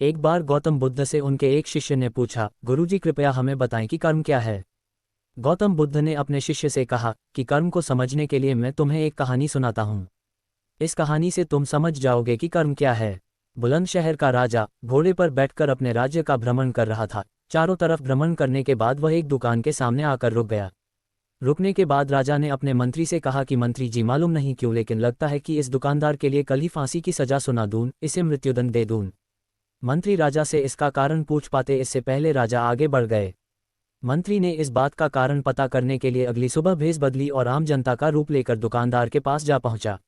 एक बार गौतम बुद्ध से उनके एक शिष्य ने पूछा, गुरुजी कृपया हमें बताएं कि कर्म क्या है। गौतम बुद्ध ने अपने शिष्य से कहा कि कर्म को समझने के लिए मैं तुम्हें एक कहानी सुनाता हूँ। इस कहानी से तुम समझ जाओगे कि कर्म क्या है। बुलंदशहर का राजा घोड़े पर बैठकर अपने राज्य का भ्रमण कर रहा था। चारों तरफ भ्रमण करने के बाद वह एक दुकान के सामने आकर रुक गया। रुकने के बाद राजा ने अपने मंत्री से कहा कि मंत्री जी, मालूम नहीं क्यों लेकिन लगता है कि इस दुकानदार के लिए कल ही फांसी की सजा सुना दूं, इसे मृत्युदंड दे दूं। मंत्री राजा से इसका कारण पूछ पाते इससे पहले राजा आगे बढ़ गए। मंत्री ने इस बात का कारण पता करने के लिए अगली सुबह भेष बदली और आम जनता का रूप लेकर दुकानदार के पास जा पहुंचा।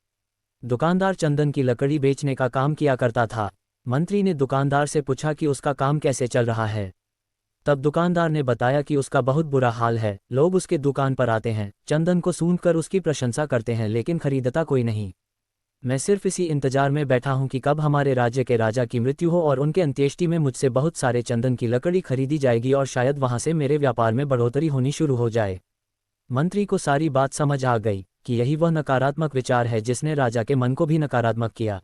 दुकानदार चंदन की लकड़ी बेचने का काम किया करता था। मंत्री ने दुकानदार से पूछा कि उसका काम कैसे चल रहा है। तब दुकानदार ने बताया कि उसका बहुत बुरा हाल है। लोग उसके दुकान पर आते हैं, चंदन को सूंघकर उसकी प्रशंसा करते हैं, लेकिन खरीदता कोई नहीं। मैं सिर्फ इसी इंतजार में बैठा हूं कि कब हमारे राज्य के राजा की मृत्यु हो और उनके अंत्येष्टि में मुझसे बहुत सारे चंदन की लकड़ी खरीदी जाएगी और शायद वहां से मेरे व्यापार में बढ़ोतरी होनी शुरू हो जाए। मंत्री को सारी बात समझ आ गई कि यही वह नकारात्मक विचार है जिसने राजा के मन को भी नकारात्मक किया।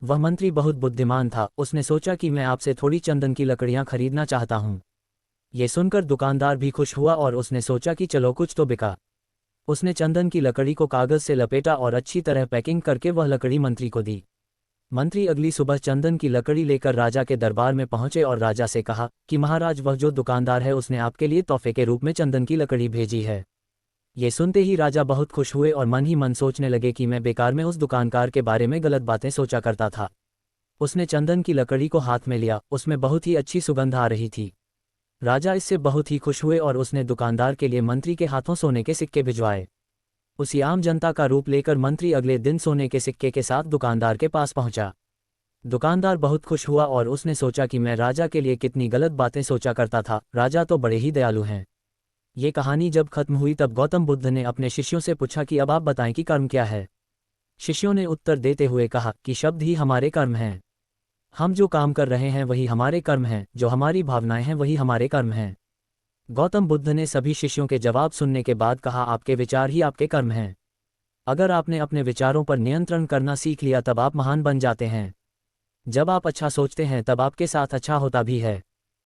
वह मंत्री बहुत बुद्धिमान था। उसने सोचा कि मैं आपसे थोड़ी चंदन की लकड़ियां खरीदना चाहता हूं। ये सुनकर दुकानदार भी खुश हुआ और उसने सोचा कि चलो कुछ तो बिका। उसने चंदन की लकड़ी को कागज से लपेटा और अच्छी तरह पैकिंग करके वह लकड़ी मंत्री को दी। मंत्री अगली सुबह चंदन की लकड़ी लेकर राजा के दरबार में पहुंचे और राजा से कहा कि महाराज, वह जो दुकानदार है उसने आपके लिए तोहफे के रूप में चंदन की लकड़ी भेजी है। ये सुनते ही राजा बहुत खुश हुए और मन ही मन सोचने लगे कि मैं बेकार में उस दुकानदार के बारे में गलत बातें सोचा करता था। उसने चंदन की लकड़ी को हाथ में लिया, उसमें बहुत ही अच्छी सुगंध आ रही थी। राजा इससे बहुत ही खुश हुए और उसने दुकानदार के लिए मंत्री के हाथों सोने के सिक्के भिजवाए। उसी आम जनता का रूप लेकर मंत्री अगले दिन सोने के सिक्के के साथ दुकानदार के पास पहुंचा। दुकानदार बहुत खुश हुआ और उसने सोचा कि मैं राजा के लिए कितनी गलत बातें सोचा करता था, राजा तो बड़े ही दयालु हैं। ये कहानी जब खत्म हुई तब गौतम बुद्ध ने अपने शिष्यों से पूछा कि अब आप बताएं कि कर्म क्या है। शिष्यों ने उत्तर देते हुए कहा कि शब्द ही हमारे कर्म हैं। हम जो काम कर रहे हैं वही हमारे कर्म हैं, जो हमारी भावनाएं हैं वही हमारे कर्म हैं। गौतम बुद्ध ने सभी शिष्यों के जवाब सुनने के बाद कहा, आपके विचार ही आपके कर्म हैं। अगर आपने अपने विचारों पर नियंत्रण करना सीख लिया तब आप महान बन जाते हैं। जब आप अच्छा सोचते हैं तब आपके साथ अच्छा होता भी है।